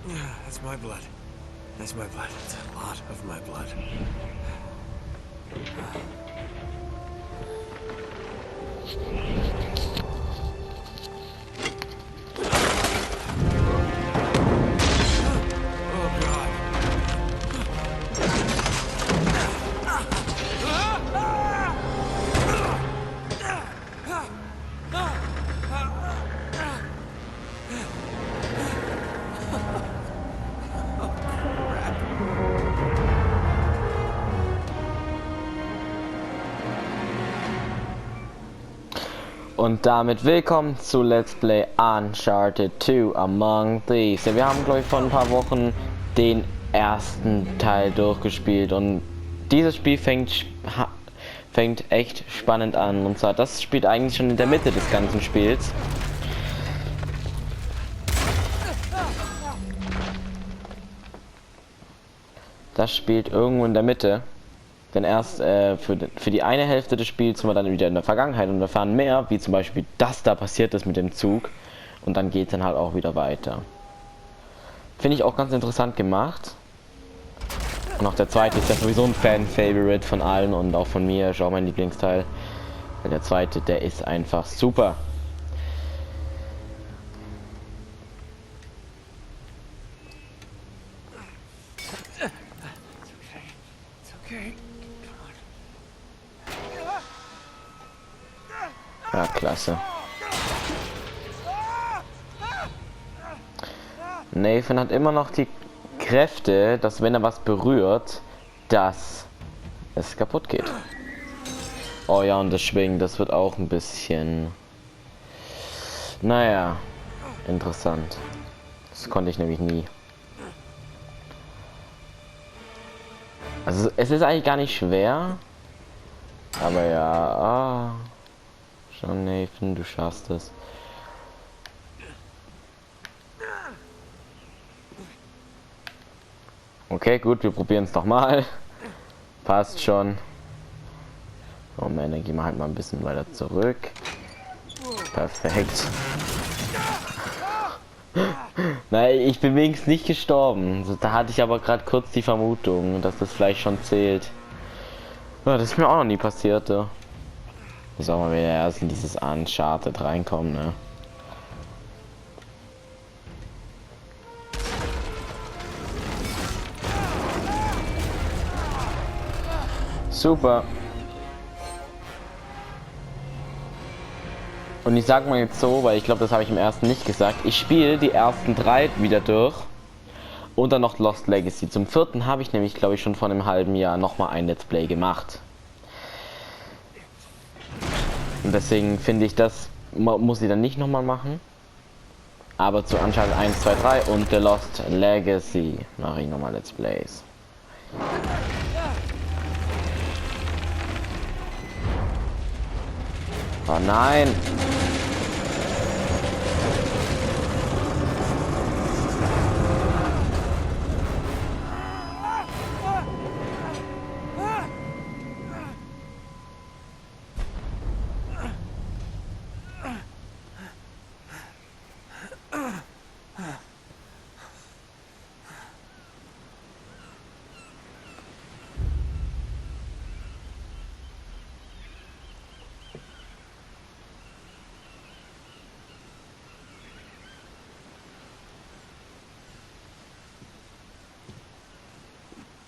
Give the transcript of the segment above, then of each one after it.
That's my blood. That's my blood. It's a lot of my blood. Und damit willkommen zu Let's Play Uncharted 2 Among Thieves. Ja, wir haben, glaube ich, vor ein paar Wochen den ersten Teil durchgespielt und dieses Spiel fängt echt spannend an. Und zwar, das spielt eigentlich schon in der Mitte des ganzen Spiels. Das spielt irgendwo in der Mitte. Denn erst für die eine Hälfte des Spiels sind wir dann wieder in der Vergangenheit und erfahren mehr, wie zum Beispiel das da passiert ist mit dem Zug. Und dann geht es dann halt auch wieder weiter. Finde ich auch ganz interessant gemacht. Und auch der zweite ist ja sowieso ein Fan-Favorite von allen und auch von mir, ist auch mein Lieblingsteil. Weil der zweite, der ist einfach super. Ja, klasse. Nathan hat immer noch die Kräfte, dass wenn er was berührt, dass es kaputt geht. Oh ja, und das Schwingen, das wird auch ein bisschen... Naja, interessant. Das konnte ich nämlich nie. Also es ist eigentlich gar nicht schwer. Aber ja, schon Nathan, du schaffst es. Okay, gut, wir probieren es noch mal. Passt schon. Oh man, dann gehen wir halt mal ein bisschen weiter zurück. Perfekt. Nein, ich bin wenigstens nicht gestorben. Da hatte ich aber gerade kurz die Vermutung, dass das vielleicht schon zählt. Ja, das ist mir auch noch nie passiert. Ja. Muss auch mal wieder erst in dieses Uncharted reinkommen, ne? Super. Und ich sag mal jetzt so, weil ich glaube, das habe ich im ersten nicht gesagt. Ich spiele die ersten 3 wieder durch. Und dann noch Lost Legacy. Zum 4. habe ich nämlich, glaube ich, schon vor einem halben Jahr noch mal ein Let's Play gemacht. Und deswegen finde ich, das muss ich dann nicht noch mal machen. Aber zu Uncharted 1, 2, 3 und The Lost Legacy mache ich noch mal Let's Plays. Oh nein!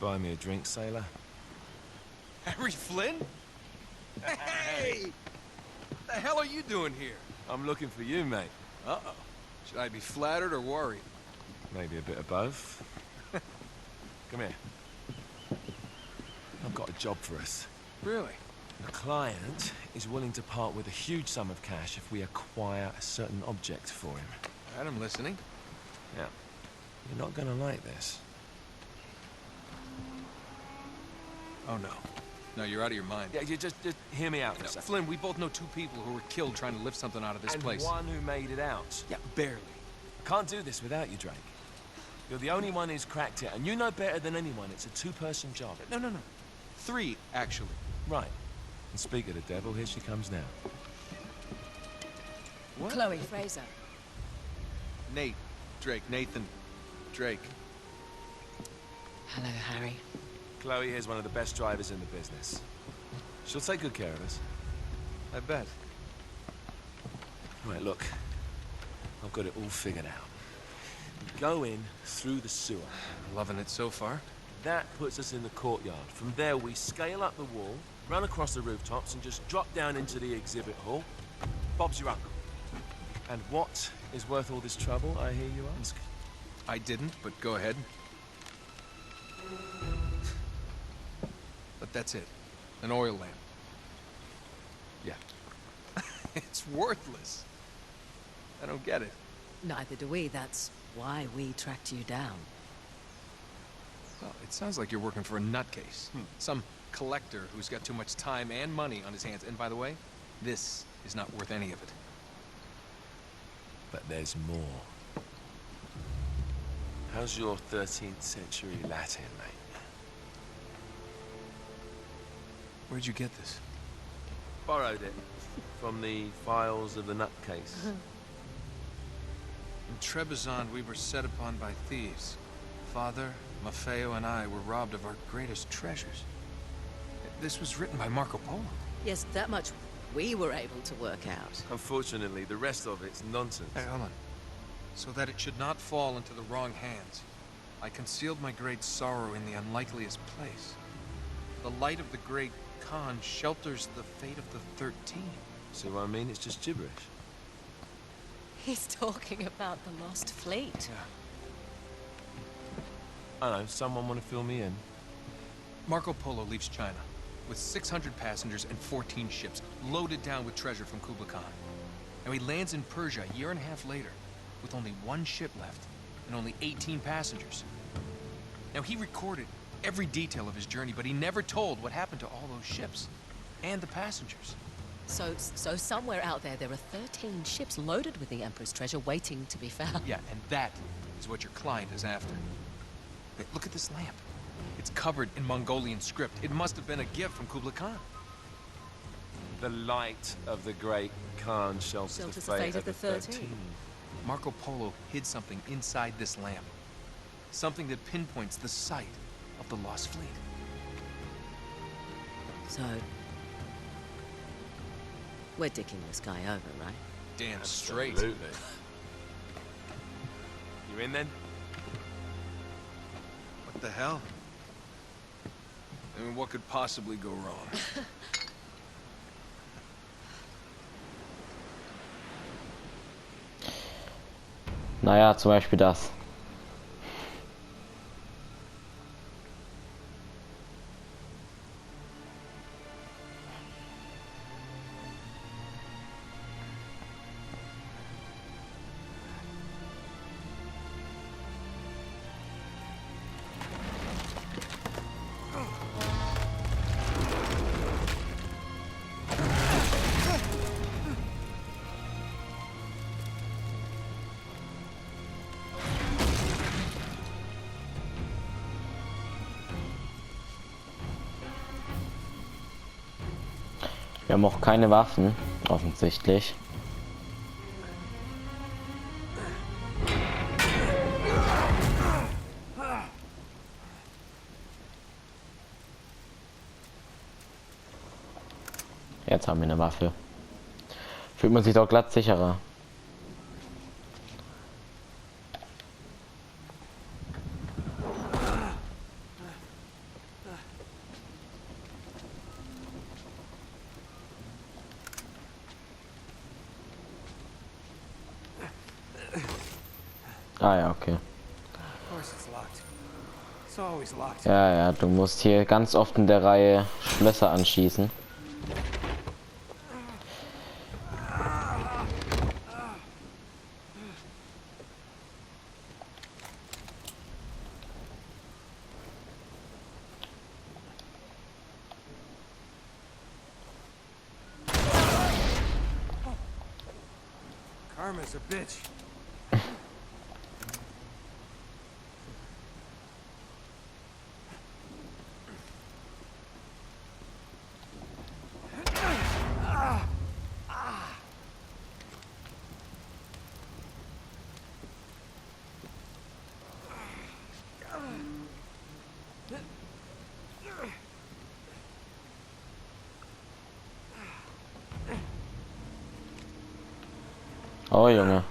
Buy me a drink, sailor. Harry Flynn? Hey! What the hell are you doing here? I'm looking for you, mate. Uh-oh. Should I be flattered or worried? Maybe a bit of both. Come here. I've got a job for us. Really? The client is willing to part with a huge sum of cash if we acquire a certain object for him. All right, I'm listening. Yeah. You're not gonna like this. Oh, no. No, you're out of your mind. Yeah, you just hear me out for a No, second. Flynn, we both know 2 people who were killed trying to lift something out of this And place. one who made it out. Yeah, barely. I can't do this without you, Drake. You're the only one who's cracked it, and you know better than anyone it's a 2-person job. No. 3, actually. Right. And speak of the devil, here she comes now. What? Chloe Fraser. Nate. Drake. Nathan. Drake. Hello, Harry. Chloe here's one of the best drivers in the business. She'll take good care of us. I bet. Right, look. I've got it all figured out. We go in through the sewer. Loving it so far. That puts us in the courtyard. From there, we scale up the wall, run across the rooftops, and just drop down into the exhibit hall. Bob's your uncle. And what is worth all this trouble, I hear you ask? I didn't, but go ahead. But that's it. An oil lamp. Yeah. It's worthless. I don't get it. Neither do we. That's why we tracked you down. Well, it sounds like you're working for a nutcase. Some collector who's got too much time and money on his hands. And by the way, this is not worth any of it. But there's more. How's your 13th century Latin, mate? Where'd you get this? Borrowed it from the files of the nutcase. In Trebizond, we were set upon by thieves. Father, Maffeo, and I were robbed of our greatest treasures. This was written by Marco Polo. Yes, that much we were able to work out. Unfortunately, the rest of it's nonsense. Hey, hold on. So that it should not fall into the wrong hands, I concealed my great sorrow in the unlikeliest place. The light of the great Khan shelters the fate of the 13. See what I mean? It's just gibberish. He's talking about the lost fleet. Yeah. I know, someone want to fill me in? Marco Polo leaves China with 600 passengers and 14 ships, loaded down with treasure from Kublai Khan. Now he lands in Persia a year and a half later, with only one ship left and only 18 passengers. Now he recorded every detail of his journey, but he never told what happened to all those ships and the passengers. So somewhere out there are 13 ships loaded with the Emperor's treasure waiting to be found. Yeah, and that is what your client is after. Hey, look at this lamp. It's covered in Mongolian script. It must have been a gift from Kublai Khan. The light of the great Khan shelters the fate of the 13. Marco Polo hid something inside this lamp. Something that pinpoints the site of the lost fleet. So, we're dicking this guy over, right? Damn straight. Absolutely. You in then? What the hell? I mean, what could possibly go wrong? Naja, zum Beispiel das. Wir haben auch keine Waffen, offensichtlich. Jetzt haben wir eine Waffe. Fühlt man sich doch glatt sicherer. Ah ja, okay. Ja, ja, du musst hier ganz oft in der Reihe Schlösser anschießen. Karma's a bitch. Oh Junge.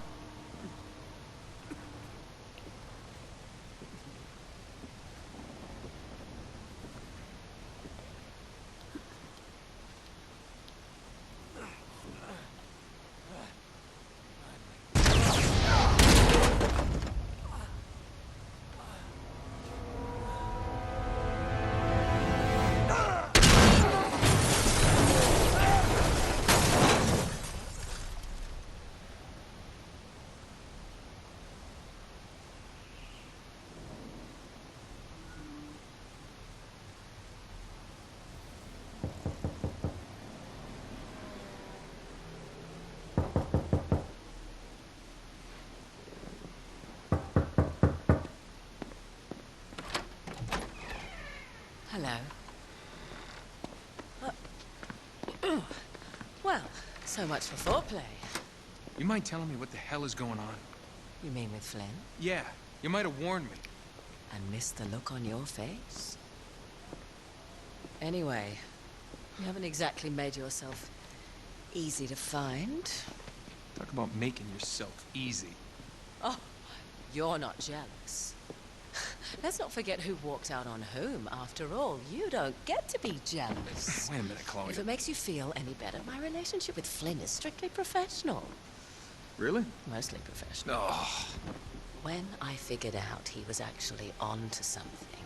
Hello. Well, so much for foreplay. You mind telling me what the hell is going on? You mean with Flynn? Yeah, you might have warned me. And missed the look on your face? Anyway, you haven't exactly made yourself easy to find. Talk about making yourself easy. Oh, you're not jealous. Let's not forget who walked out on whom. After all, you don't get to be jealous. Wait a minute, Chloe. If it makes you feel any better, my relationship with Flynn is strictly professional. Really? Mostly professional. Oh, When I figured out he was actually on to something,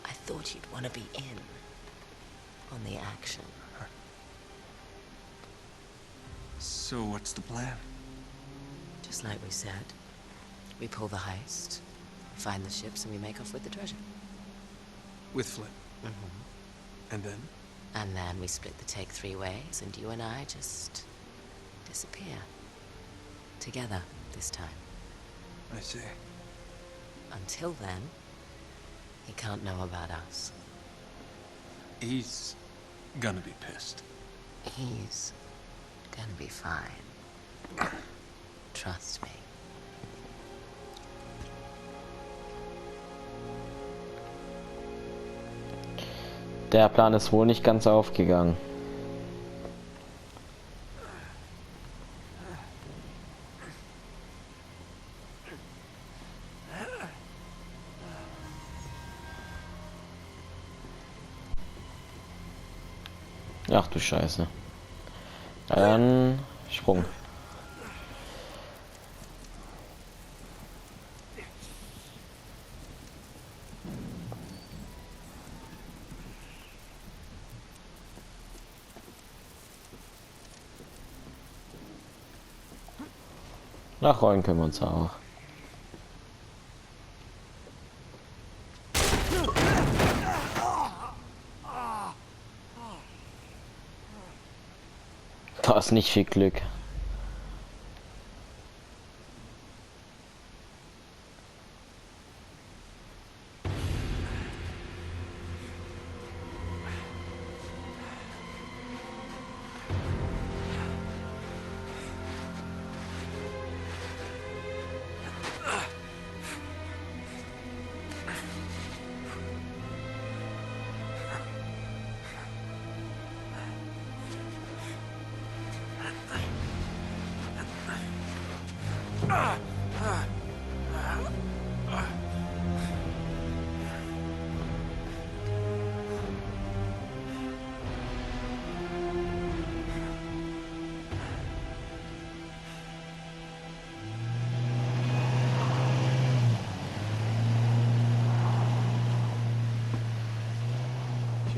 I thought you'd want to be in on the action. so what's the plan? Just like we said, we pull the heist, find the ships, and we make off with the treasure. With Flynn. Mm-hmm. And then? And then we split the take 3 ways, and you and I just disappear. Together, this time. I see. Until then, he can't know about us. He's gonna be pissed. He's gonna be fine. Trust me. Der Plan ist wohl nicht ganz aufgegangen. Ach du Scheiße. Dann Sprung. Nachrollen können wir uns auch. Da ist nicht viel Glück.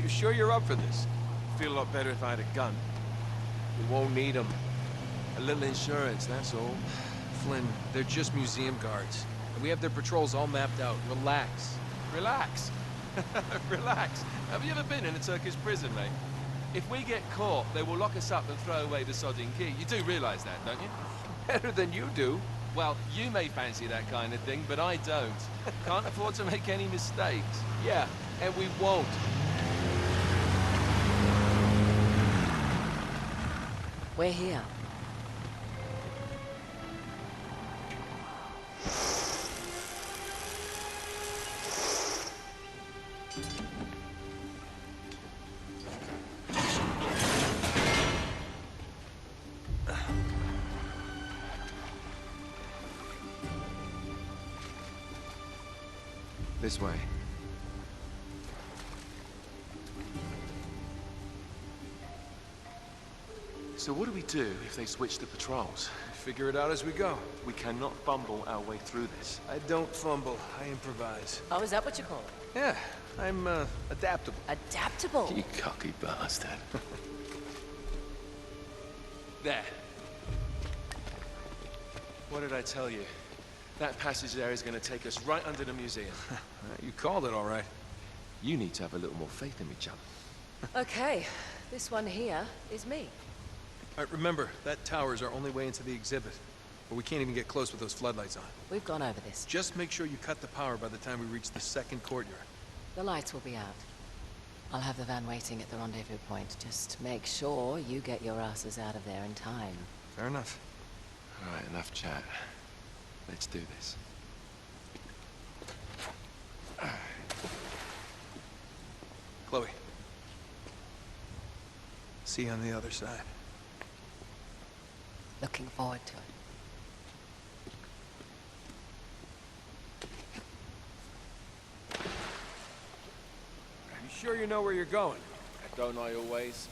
You sure you're up for this? Feel a lot better if I had a gun. We won't need them. A little insurance, that's all. Flynn, they're just museum guards. And we have their patrols all mapped out. Relax. Relax. Relax. Have you ever been in a Turkish prison, mate? If we get caught, they will lock us up and throw away the sodding key. You do realize that, don't you? Better than you do. Well, you may fancy that kind of thing, but I don't. Can't afford to make any mistakes. Yeah, and we won't. We're here. This way. So what do we do if they switch the patrols? Figure it out as we go. We cannot fumble our way through this. I don't fumble, I improvise. Oh, is that what you call it? Yeah, I'm, adaptable. Adaptable. You cocky bastard. There. What did I tell you? That passage there is going to take us right under the museum. You called it all right. You need to have a little more faith in me, chum. Okay, this one here is me. All right, remember, that tower is our only way into the exhibit. But we can't even get close with those floodlights on. We've gone over this. Just make sure you cut the power by the time we reach the second courtyard. The lights will be out. I'll have the van waiting at the rendezvous point. Just make sure you get your asses out of there in time. Fair enough. All right, enough chat. Let's do this. Chloe. See you on the other side. Looking forward to it. You sure you know where you're going? Don't I always?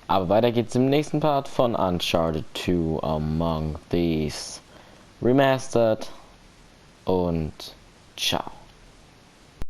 Aber weiter geht's im nächsten Part von Uncharted 2 Among Thieves Remastered und ciao.